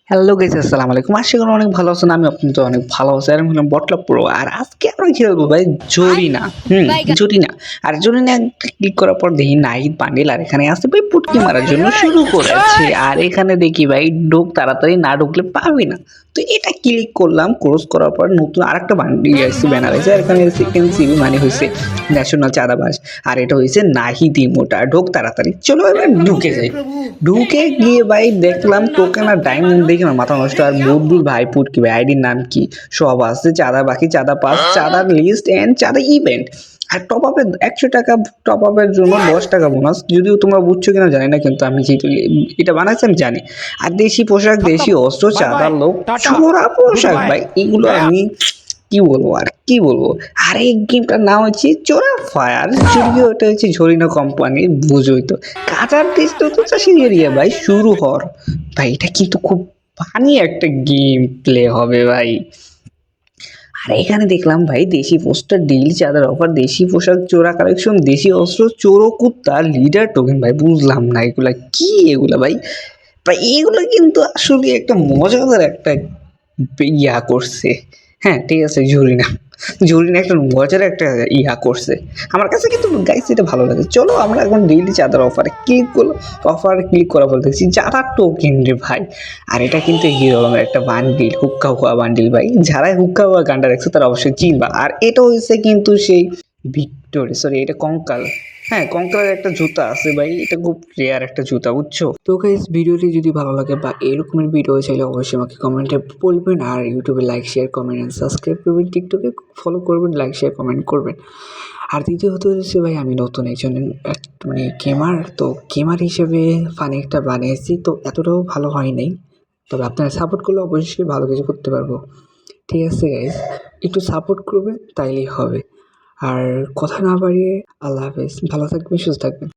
Hello guys, আসসালামু আলাইকুম। আশা করি অনেক ভালো আছেন। আমি আপনাদের অনেক ভালো আছি। আর আমি হলাম বটলা প্রো। আর আজকে আমরা খেলবো ভাই জরিনা। জরিনা। আর জরিনা একটা ক্লিক করার পর দেখি নাহিদ বান্ডিল আর এখানে আসছে ভাই পুটকি মারার জন্য শুরু করেছে। আর এখানে দেখি ভাই ঢোক তাড়াতাড়ি না ঢুকলে পাবি না। তো এটা ক্লিক করলাম, ক্রস করার পর নতুন আরেকটা বান্ডিল আসছে, ব্যানার আছে। আর এখানে এনসিবি মানে হয়েছে ন্যাশনাল চাঁদাবাজ। আর এটা হয়েছে নাহিদ ইমোটা। ঢোক তাড়াতাড়ি, চলো এবার ঢুকে যাই। ঢুকে গিয়ে ভাই দেখলাম টোকেন আর ডায়মন্ড দেখে আমার মাথা নষ্ট। আর বুলবুল ভাই পুটকি ভাই আইডির নাম কি সব আছে, চাঁদা বাকি, চাঁদা পাস, চাঁদার লিস্ট এন্ড চাঁদা ইভেন্ট। আর টপ আপে 100 টাকা, টপ আপের জন্য 10 টাকা বোনাস। যদিও তোমরা বুঝছো কিনা জানি না, কিন্তু আমি যেহেতু এটা বানাচ্ছি আমি জানি। আর দেশি পোশাক, দেশি অস্ত্র, চাঁদার লোক, চোরা পোশাক ভাই, এগুলো আমি কি বলবো আর কি বলবো। আর এই গেমটার নাম হচ্ছে চোরা ফায়ার। যদিও এটা হচ্ছে ঝরিনা কোম্পানি, বুঝোই তো। কাটার টেস্ট তো চাষির এরিয়া ভাই, শুরু হর ভাই। এটা কিন্তু খুব ফানি একটা গেম প্লে হবে ভাই। আর এখানে দেখলাম ভাই দেশি পোস্টার, ডিল, চাঁদার অফার, দেশি পোশাক, চোরা কালেকশন, দেশি অস্ত্র, চোরো কুত্তা, লিডার টোকেন। ভাই বুঝলাম না এগুলা কি, এগুলা ভাই ভাই এগুলো কিন্তু আসলে একটা মজাদার একটা করছে। হ্যাঁ ঠিক আছে, ঝুরি না একটা মজার একটা করছে। আমার কাছে কিন্তু গাইস এটা ভালো লাগে। চলো আমরা এখন ডেইলি চাঁদার অফারে ক্লিক করলো। অফার ক্লিক করার পর দেখছি চাঁদার টোকেন রে ভাই। আর এটা কিন্তু হিরো আলমের একটা বান্ডিল, হুক্কা হুয়া বান্ডিল ভাই। যারা হুক্কা হুয়া গানটা দেখছো তারা অবশ্যই চিনবা। আর এটা হয়েছে কিন্তু সেই ভিক্টোরি, সরি এটা কঙ্কাল। হ্যাঁ, কঙ্কালের একটা জুতা আছে ভাই, এটা খুব রেয়ার একটা জুতা, বুঝছো তো গাইস। ভিডিওটি যদি ভালো লাগে বা এরকমের ভিডিও চাইলে অবশ্যই আমাকে কমেন্টে বলবেন। আর ইউটিউবে like, share, comment and subscribe করবেন। টিকটকে ফলো করবেন, লাইক, শেয়ার, কমেন্ট করবেন। আর দ্বিতীয়ত হচ্ছে ভাই আমি নতুন একজন মানে গেমার, তো গেমার হিসেবে ফানি একটা বানিয়েছি, তো এতটাও ভালো হয় নাই। তবে আপনারা সাপোর্ট করলে অবশ্যই ভালো কিছু করতে পারবো। ঠিক আছে গাইস, একটু সাপোর্ট করবেন তাইলেই হবে। আর কথা না বাড়িয়ে আল্লাহ হাফেজ, ভালো থাকবেন, সুস্থ থাকবেন।